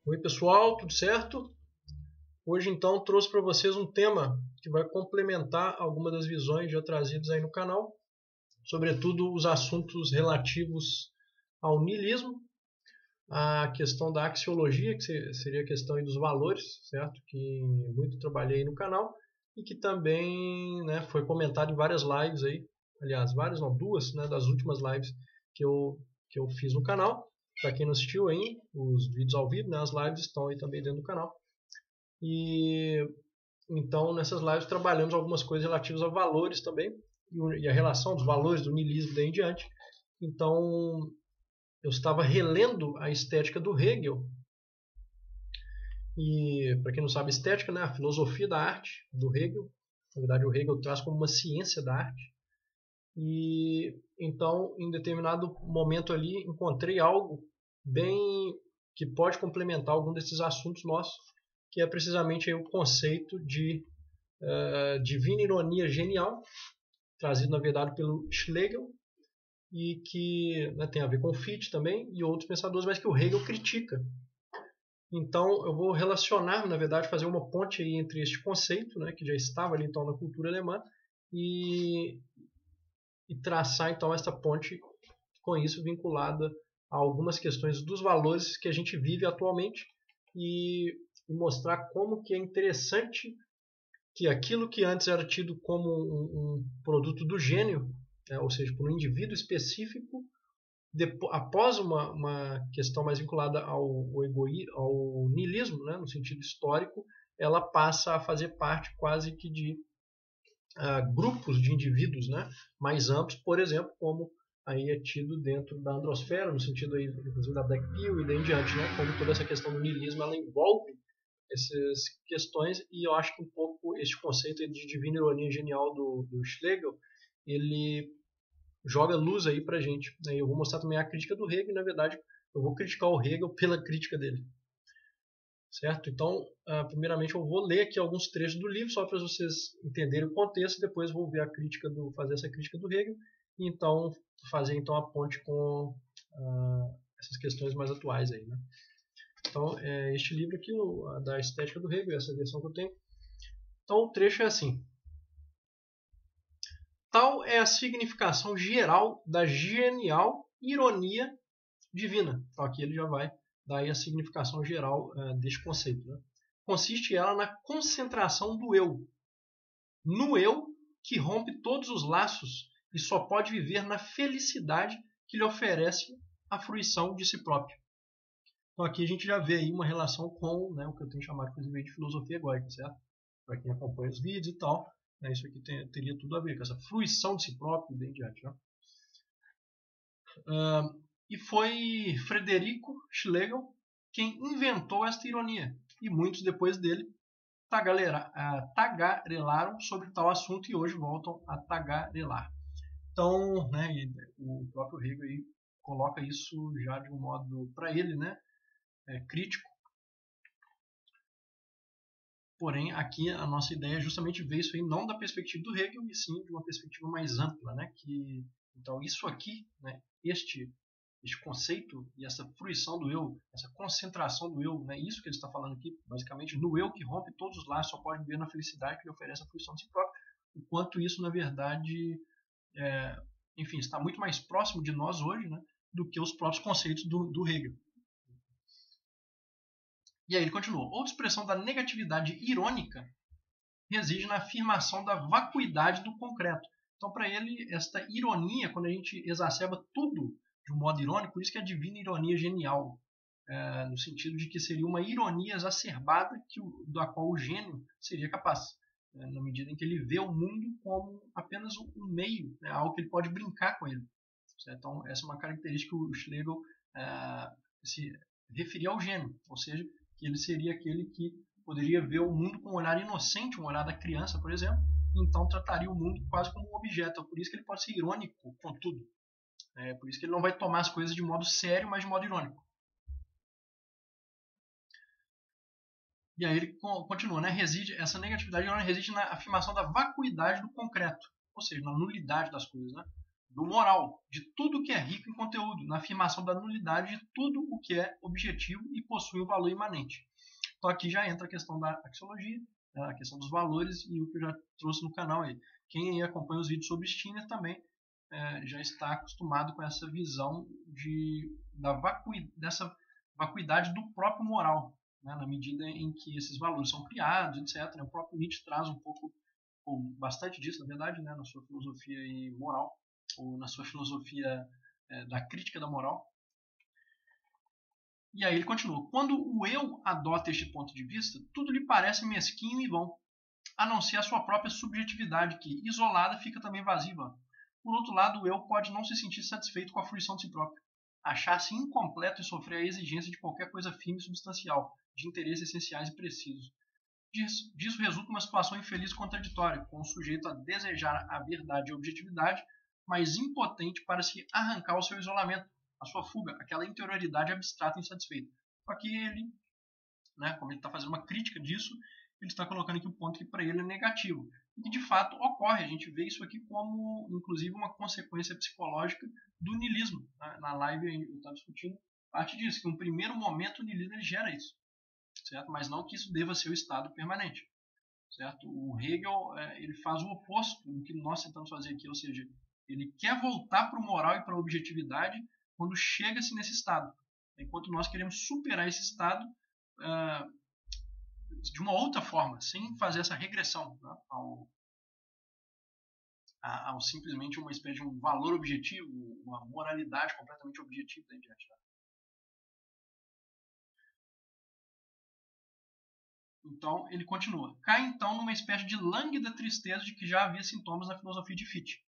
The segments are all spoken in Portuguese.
Oi pessoal, tudo certo? Hoje então trouxe para vocês um tema que vai complementar algumas das visões já trazidas aí no canal, sobretudo os assuntos relativos ao niilismo, a questão da axiologia, que seria a questão aí dos valores, certo? Que muito trabalhei no canal e que também, né, foi comentado em várias lives aí, aliás, várias não, duas, né, das últimas lives que eu fiz no canal. Para quem não assistiu aí, os vídeos ao vivo, né, as lives estão aí também dentro do canal. E então nessas lives trabalhamos algumas coisas relativas a valores também e a relação dos valores do niilismo daí em diante. Então eu estava relendo a estética do Hegel. E para quem não sabe, estética, né, a filosofia da arte do Hegel. Na verdade, o Hegel traz como uma ciência da arte. E então, em determinado momento ali, encontrei algo bem que pode complementar algum desses assuntos nossos, que é precisamente aí o conceito de divina ironia genial, trazido na verdade pelo Schlegel, e que, né, tem a ver com Fichte também e outros pensadores, mas que o Hegel critica. Então eu vou relacionar, na verdade, fazer uma ponte aí entre este conceito, né, que já estava ali então na cultura alemã, e traçar então essa ponte com isso vinculada a algumas questões dos valores que a gente vive atualmente e mostrar como que é interessante que aquilo que antes era tido como um produto do gênio, né, ou seja, por um indivíduo específico, após uma questão mais vinculada ao niilismo, né, no sentido histórico, ela passa a fazer parte quase que de grupos de indivíduos, né, mais amplos, por exemplo, como aí é tido dentro da androsfera, no sentido aí, inclusive da Black Pill e daí em diante, né, como toda essa questão do niilismo ela envolve essas questões, e eu acho que um pouco este conceito de divina ironia genial do Schlegel, ele joga luz aí pra gente, né? Eu vou mostrar também a crítica do Hegel, e na verdade eu vou criticar o Hegel pela crítica dele. Certo? Então, primeiramente eu vou ler aqui alguns trechos do livro, só para vocês entenderem o contexto, depois vou ver fazer essa crítica do Hegel, e então fazer então a ponte com essas questões mais atuais aí, né? Então, este livro aqui, da Estética do Hegel, essa versão que eu tenho. Então, o trecho é assim: tal é a significação geral da genial ironia divina. Então, aqui ele já vai dar aí a significação geral deste conceito, né? Consiste ela na concentração do eu, no eu que rompe todos os laços e só pode viver na felicidade que lhe oferece a fruição de si próprio. Então aqui a gente já vê aí uma relação com, né, o que eu tenho chamado inclusive de filosofia egóica, certo? Para quem acompanha os vídeos e tal, né, isso aqui teria tudo a ver com essa fruição de si próprio e daí em diante, né? E foi Frederico Schlegel quem inventou esta ironia, e muitos depois dele tagarelaram sobre tal assunto e hoje voltam a tagarelar. Então, né, o próprio Hegel aí coloca isso já de um modo, para ele, né, crítico. Porém, aqui a nossa ideia é justamente ver isso aí não da perspectiva do Hegel, e sim de uma perspectiva mais ampla, né? Então, isso aqui, né, este conceito e essa fruição do eu, essa concentração do eu, né, isso que ele está falando aqui, basicamente, no eu que rompe todos os laços, só pode viver na felicidade que lhe oferece a fruição de si próprio, enquanto isso, na verdade, enfim, está muito mais próximo de nós hoje, né, do que os próprios conceitos do Hegel. E aí ele continua. Outra expressão da negatividade irônica reside na afirmação da vacuidade do concreto. Então, para ele, esta ironia, quando a gente exacerba tudo de um modo irônico, por isso que é a divina ironia genial, no sentido de que seria uma ironia exacerbada da qual o gênio seria capaz, na medida em que ele vê o mundo como apenas um meio, né, algo que ele pode brincar com ele. Certo? Então, essa é uma característica que o Schlegel se referia ao gênio, ou seja, que ele seria aquele que poderia ver o mundo com um olhar inocente, um olhar da criança, por exemplo, e então trataria o mundo quase como um objeto. Por isso que ele pode ser irônico com tudo. Por isso que ele não vai tomar as coisas de modo sério, mas de modo irônico. E aí ele continua, né? Essa negatividade reside na afirmação da vacuidade do concreto, ou seja, na nulidade das coisas, né? Do moral, de tudo que é rico em conteúdo, na afirmação da nulidade de tudo o que é objetivo e possui um valor imanente. Então aqui já entra a questão da axiologia, a questão dos valores e o que eu já trouxe no canal aí. Quem aí acompanha os vídeos sobre Skinner também já está acostumado com essa visão dessa vacuidade do próprio moral, né, na medida em que esses valores são criados, etc. O próprio Nietzsche traz um pouco, ou bastante disso, na verdade, né, na sua filosofia moral, ou na sua filosofia da crítica da moral. E aí ele continua. Quando o eu adota este ponto de vista, tudo lhe parece mesquinho e vão, a não ser a sua própria subjetividade, que, isolada, fica também vazia. Por outro lado, o eu pode não se sentir satisfeito com a fruição de si próprio, achar-se incompleto e sofrer a exigência de qualquer coisa firme e substancial, de interesses essenciais e precisos. Disso resulta uma situação infeliz e contraditória, com o sujeito a desejar a verdade e a objetividade, mas impotente para se arrancar o seu isolamento, a sua fuga, aquela interioridade abstrata e insatisfeita. Só que ele, né, como ele está fazendo uma crítica disso, ele está colocando aqui o ponto que para ele é negativo. E que de fato ocorre, a gente vê isso aqui como, inclusive, uma consequência psicológica do niilismo. Na live eu estava discutindo parte disso, que no primeiro momento o niilismo ele gera isso, certo? Mas não que isso deva ser o estado permanente, certo? O Hegel ele faz o oposto do que nós tentamos fazer aqui, ou seja, ele quer voltar para o moral e para a objetividade quando chega-se nesse estado, enquanto nós queremos superar esse estado de uma outra forma, sem fazer essa regressão, né, ao simplesmente uma espécie de um valor objetivo, uma moralidade completamente objetiva daí diante. Né? Então, ele continua. Cai então numa espécie de lânguida tristeza de que já havia sintomas na filosofia de Fichte.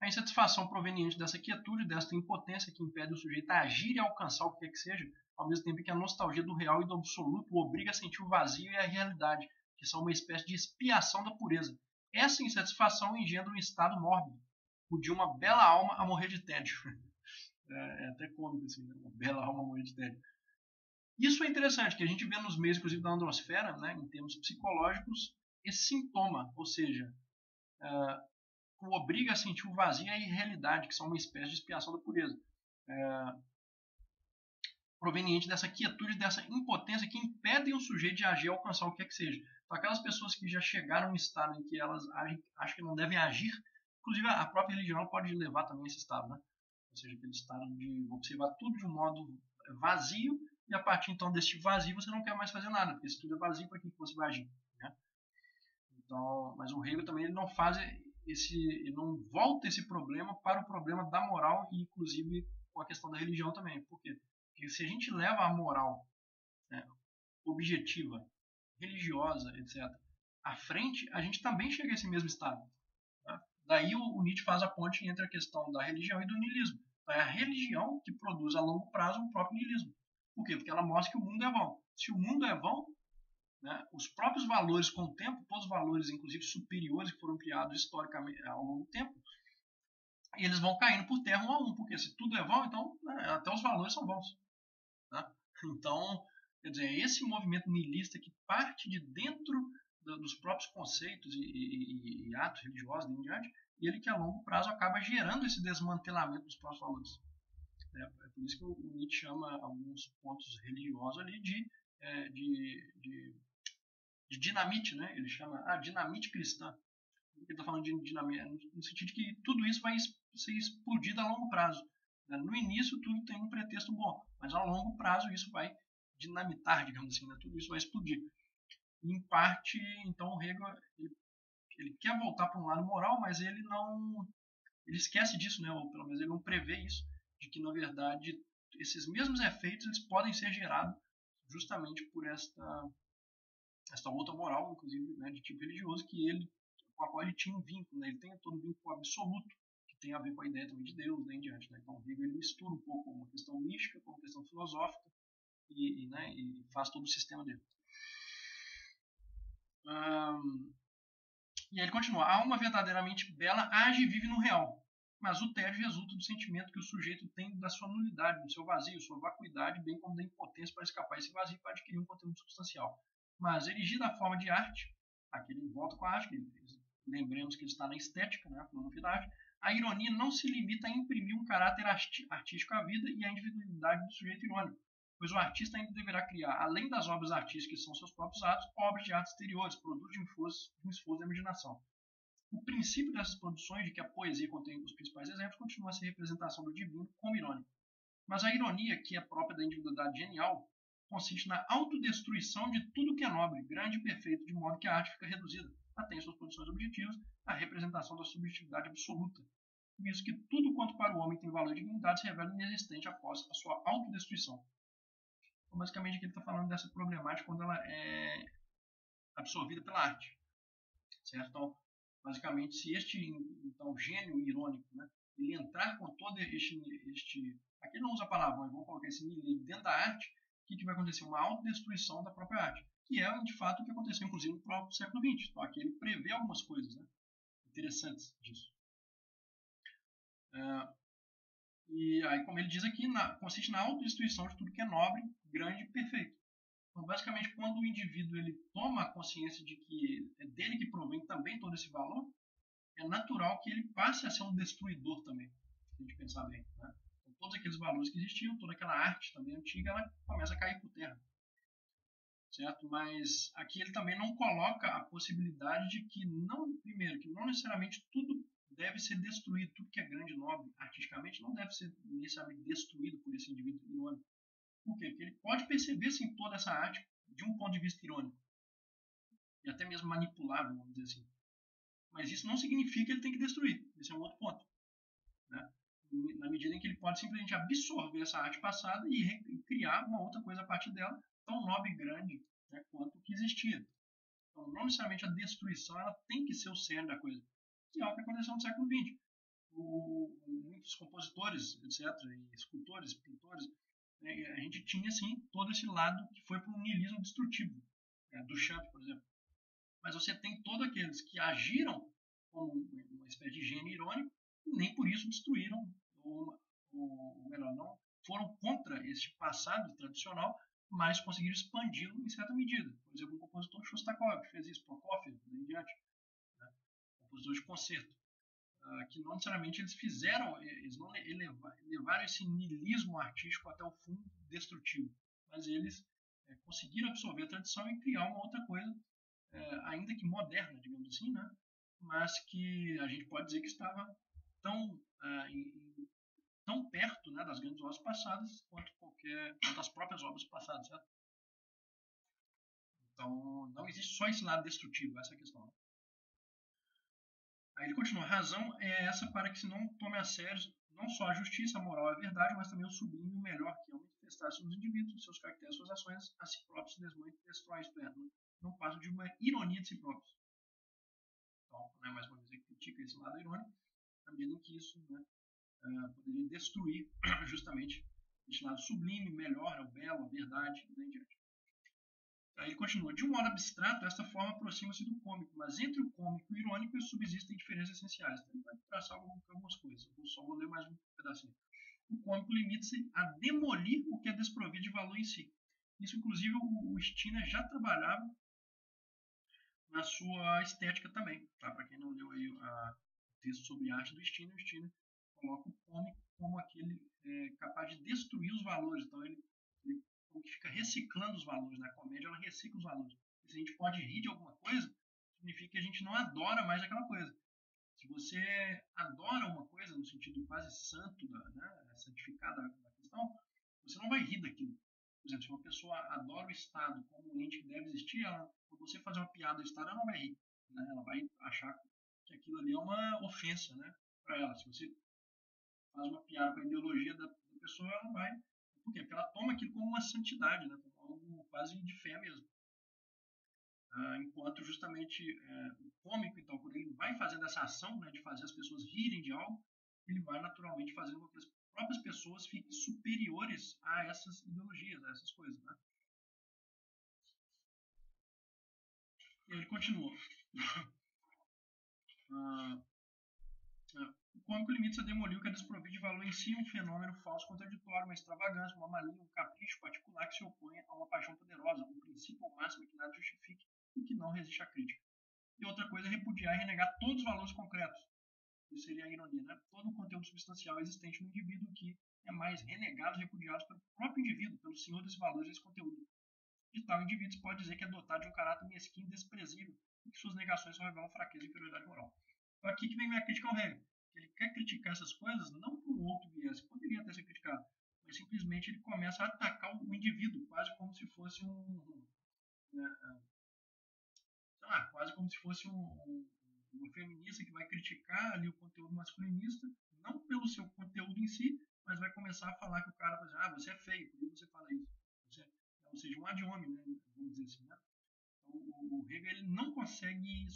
A insatisfação proveniente dessa quietude, desta impotência que impede o sujeito a agir e a alcançar o que quer que seja, ao mesmo tempo que a nostalgia do real e do absoluto o obriga a sentir o vazio e a realidade, que são uma espécie de expiação da pureza. Essa insatisfação engendra um estado mórbido, o de uma bela alma a morrer de tédio. É até cômico assim, né? Uma bela alma a morrer de tédio. Isso é interessante, que a gente vê nos meios, inclusive da androsfera, né, em termos psicológicos, esse sintoma, ou seja, o obriga a sentir o vazio e a irrealidade, que são uma espécie de expiação da pureza. Proveniente dessa quietude, dessa impotência que impedem o sujeito de agir e alcançar o que quer que seja. Então, aquelas pessoas que já chegaram em estado em que elas acham que não devem agir, inclusive a própria religião pode levar também a esse estado, né? Ou seja, aquele estado de observar tudo de um modo vazio, e a partir então deste vazio você não quer mais fazer nada, porque se tudo é vazio, para que você vai agir? Né? Então, mas o Hegel também ele não faz ele não volta esse problema para o problema da moral e inclusive com a questão da religião também. Por quê? Porque se a gente leva a moral, né, objetiva, religiosa, etc., à frente, a gente também chega a esse mesmo estado. Tá? Daí o Nietzsche faz a ponte entre a questão da religião e do niilismo. Então, é a religião que produz a longo prazo um próprio niilismo. Por quê? Porque ela mostra que o mundo é vão. Se o mundo é vão, né, os próprios valores com o tempo, todos os valores, inclusive superiores, que foram criados historicamente ao longo do tempo, eles vão caindo por terra um a um. Porque se tudo é vão, então até os valores são vãos. Né? Então, quer dizer, esse movimento niilista que parte de dentro dos próprios conceitos e atos religiosos em diante, e ele que a longo prazo acaba gerando esse desmantelamento dos próprios valores. É por isso que o Nietzsche chama alguns pontos religiosos ali de dinamite, né? Ele chama dinamite cristã. Ele está falando de dinamite no sentido de que tudo isso vai ser explodido a longo prazo. No início tudo tem um pretexto bom, mas a longo prazo isso vai dinamitar, digamos assim, né? Tudo isso vai explodir. E, em parte, então o Hegel ele quer voltar para um lado moral, mas ele esquece disso, né? Ou pelo menos ele não prevê isso, de que na verdade esses mesmos efeitos eles podem ser gerados justamente por esta outra moral, inclusive, né, de tipo religioso, com a qual ele tinha um vínculo, né? Ele tem todo um vínculo absoluto, que tem a ver com a ideia também de Deus, né, em diante. Né? Então o Hegel ele mistura um pouco uma questão mística com uma questão filosófica e faz todo o sistema dele. E aí ele continua. A alma verdadeiramente bela age e vive no real, mas o tédio resulta do sentimento que o sujeito tem da sua nulidade, do seu vazio, sua vacuidade, bem como da impotência para escapar desse vazio e para adquirir um conteúdo substancial. mas erigida a forma de arte, aqui ele volta com a arte, lembremos que ele está na estética, né, a filosofia da arte, a ironia não se limita a imprimir um caráter artístico à vida e à individualidade do sujeito irônico, pois o artista ainda deverá criar, além das obras artísticas que são seus próprios atos, obras de arte exteriores, produtos de um esforço da imaginação. O princípio dessas produções, de que a poesia contém os principais exemplos, continua a ser a representação do divino como irônico. Mas a ironia, que é própria da individualidade genial, consiste na autodestruição de tudo que é nobre, grande e perfeito, de modo que a arte fica reduzida, até em suas condições objetivas, à representação da subjetividade absoluta, visto que tudo quanto para o homem tem valor e dignidade se revela inexistente após a sua autodestruição. Então, basicamente, aqui ele está falando dessa problemática quando ela é absorvida pela arte, certo? Então, basicamente, se este então, gênio irônico, né, ele entrar com todo este aqui não usa a palavra, mas vamos colocar esse niilismo dentro da arte, o que vai acontecer? Uma autodestruição da própria arte, que é, de fato, o que aconteceu, inclusive, no próprio século XX. Então, aqui ele prevê algumas coisas, né, interessantes disso. E aí, como ele diz aqui, consiste na autodestruição de tudo que é nobre, grande e perfeito. Então, basicamente, quando o indivíduo ele toma a consciência de que é dele que provém também todo esse valor, é natural que ele passe a ser um destruidor também, se a gente pensar bem, né? Então, todos aqueles valores que existiam, toda aquela arte também antiga, ela começa a cair por terra, certo? Mas aqui ele também não coloca a possibilidade de que não, primeiro, que não necessariamente tudo deve ser destruído, tudo que é grande e nobre artisticamente não deve ser necessariamente destruído por esse indivíduo irônico. Por quê? Porque ele pode perceber sim toda essa arte de um ponto de vista irônico e até mesmo manipulável, vamos dizer assim. Mas isso não significa que ele tem que destruir. Esse é um outro ponto, né? Na medida em que ele pode simplesmente absorver essa arte passada e criar uma outra coisa a partir dela, tão nobre e grande, né, quanto o que existia. Então, não necessariamente a destruição ela tem que ser o cerne da coisa, que é o que aconteceu no século XX. Muitos compositores, etc., e escultores, pintores, né, a gente tinha, sim, todo esse lado que foi para um niilismo destrutivo, né, do Duchamp, por exemplo. Mas você tem todos aqueles que agiram como uma espécie de gênio irônico e nem por isso destruíram, ou melhor, não foram contra este passado tradicional, mas conseguiram expandi-lo em certa medida. Por exemplo, o compositor Shostakovich fez isso, Prokofiev, daí em diante, né? Compositor de concerto, que não necessariamente eles não levaram esse niilismo artístico até o fundo destrutivo, mas eles conseguiram absorver a tradição e criar uma outra coisa, ainda que moderna, digamos assim, né? Mas que a gente pode dizer que estava tão, tão perto, né, das grandes obras passadas quanto as próprias obras passadas, certo? Então, não existe só esse lado destrutivo, essa é a questão. Aí ele continua: a razão é essa para que se não tome a sério não só a justiça, a moral, a verdade, mas também o sublime e o melhor, que é manifestar-se nos indivíduos, seus caracteres, suas ações, a si próprios se destroem, isto é, não passa de uma ironia de si próprios. Então, né, mais uma vez, ele critica esse lado irônico, na medida em que isso, né, poderia destruir justamente esse lado sublime, melhor, o belo, a verdade, e daí em diante. Aí ele continua: de um modo abstrato, esta forma aproxima-se do cômico, mas entre o cômico e o irônico subsistem diferenças essenciais. Então, ele vai traçar algumas coisas. Eu só vou ler mais um pedacinho. O cômico limita-se a demolir o que é desprovido de valor em si. Isso, inclusive, o Stirner já trabalhava na sua estética também. Tá? Para quem não leu aí o texto sobre arte do Stirner, o Stirner coloca o cômico como aquele capaz de destruir os valores. Então, ele que fica reciclando os valores. Na comédia, ela recicla os valores. E se a gente pode rir de alguma coisa, significa que a gente não adora mais aquela coisa. Se você adora uma coisa, no sentido quase santo, né, santificado da questão, você não vai rir daquilo. Por exemplo, se uma pessoa adora o Estado como um ente que deve existir, quando você fazer uma piada do Estado, ela não vai rir. Né? Ela vai achar que aquilo ali é uma ofensa, né, para ela. Se você faz uma piada com a ideologia da pessoa, ela não vai. Por quê? Porque ela toma aquilo como uma santidade, né? Como algo quase de fé mesmo. Enquanto justamente o cômico, então, quando ele vai fazendo essa ação, né, de fazer as pessoas rirem de algo, ele vai naturalmente fazendo com que as próprias pessoas fiquem superiores a essas ideologias, a essas coisas. Né? E ele continua. cômico limita-se a demolir o que é desprovido de valor em si, um fenômeno falso contraditório, uma extravagância, uma mania, um capricho particular que se opõe a uma paixão poderosa, um princípio ou máxima que nada justifique e que não resiste à crítica. E outra coisa é repudiar e renegar todos os valores concretos. Isso seria a ironia, né? Todo o conteúdo substancial existente no indivíduo que é mais renegado e repudiado pelo próprio indivíduo, pelo senhor desses valores desse conteúdo. E tal indivíduo se pode dizer que é dotado de um caráter mesquinho e desprezível e que suas negações só revelam fraqueza e inferioridade moral. Então aqui que vem minha crítica ao Hegel. Ele quer criticar essas coisas não por um outro viés, poderia até ser criticado, mas simplesmente ele começa a atacar o indivíduo, quase como se fosse quase como se fosse uma feminista que vai criticar ali o conteúdo masculinista, não pelo seu conteúdo em si, mas vai começar a falar que o cara vai dizer, você é feio, por que você fala isso? Ou seja, um ad hominem, né? Vamos dizer assim, né? Então, o Hegel ele não consegue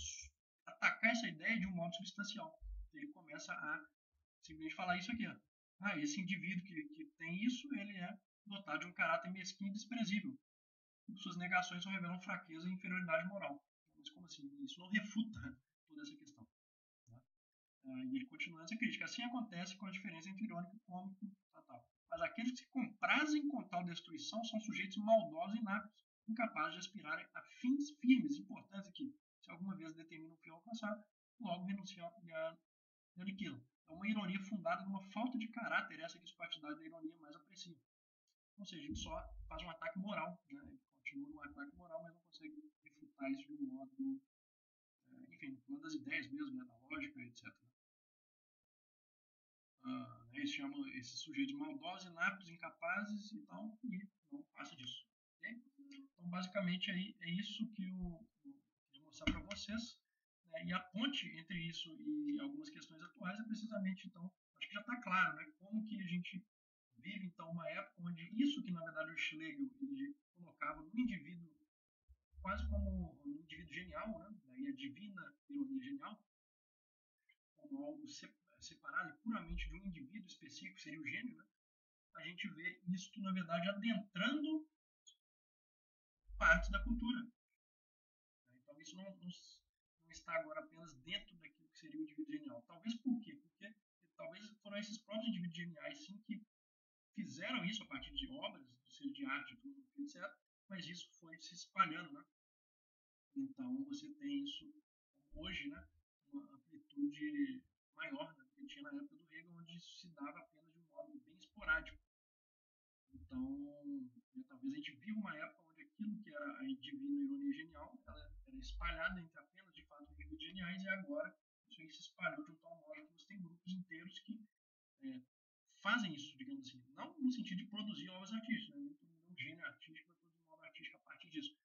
atacar essa ideia de um modo substancial. Ele começa a simplesmente falar isso aqui. Esse indivíduo que tem isso, ele é dotado de um caráter mesquinho e desprezível. Suas negações só revelam fraqueza e inferioridade moral. Mas como assim? Isso não refuta toda essa questão. Né? E ele continua essa crítica. Assim acontece com a diferença entre irônico e cômico. Mas aqueles que se comprazem com tal destruição são sujeitos maldosos e inaptos, incapazes de aspirarem a fins firmes, importantes que, se alguma vez determinam o fim alcançado, logo renunciam e aniquilam. É uma ironia fundada numa falta de caráter, essa que os partidários da ironia mais apreciam. Ou seja, ele só faz um ataque moral, né? Ele continua no ataque moral, mas não consegue refutar isso de um modo, enfim, no plano das ideias mesmo, né? Da lógica, etc. Eles chamam esses sujeitos maldosos, inaptos, incapazes e tal, e não passa disso. Okay? Então, basicamente, é isso que eu queria mostrar para vocês. Né? E a ponte entre isso e algumas questões atuais é precisamente, então, acho que já está claro, né? Como que a gente vive, então, uma época onde isso que, na verdade, o Schlegel ele colocava no indivíduo quase como um indivíduo genial, né? Daí a divina ironia genial, como algo separado e puramente de um indivíduo específico, que seria o gênio, né? A gente vê isto, na verdade, adentrando partes da cultura. Então, isso não está agora apenas dentro daquilo que seria o indivíduo genial. Talvez por quê? Porque talvez foram esses próprios indivíduos geniais, sim, que fizeram isso a partir de obras, de arte, etc. Mas isso foi se espalhando, né? Então, você tem isso hoje, né? Uma amplitude maior, né, que tinha na época do Hegel, onde isso se dava apenas de um modo bem esporádico. Então, talvez a gente viva uma época onde aquilo que era a divina ironia genial, ela era espalhada entre apenas, de fato, indivíduos geniais, e agora isso aí se espalhou de um tal modo que você tem grupos inteiros que fazem isso, digamos assim. Não no sentido de produzir obras artísticas, né? Um gênio artístico vai produzir uma obra artística a partir disso,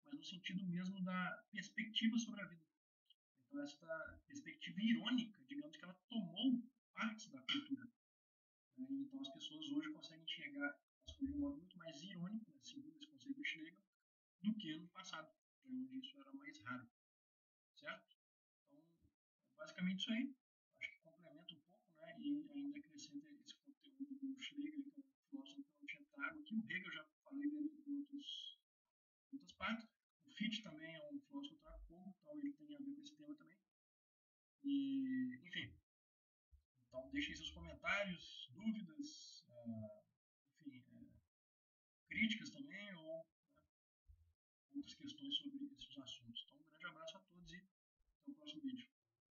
mas no sentido mesmo da perspectiva sobre a vida. Então, essa perspectiva irônica, digamos que ela tomou partes da cultura. Então, as pessoas hoje conseguem enxergar as coisas de um modo muito mais irônico, né, segundo esse conceito do Schlegel, do que no passado, onde isso era mais raro. Certo? Então, basicamente isso aí. Acho que complementa um pouco, né, e ainda acrescenta esse conteúdo do Schlegel, que é um filósofo que eu não tinha trago aqui. O Hegel eu já falei dele em outras partes. O Fichte também é um filósofo que eu trago pouco, então ele tem a ver com esse tema também. E, enfim. Então, deixem seus comentários, dúvidas, enfim, críticas também, ou outras questões sobre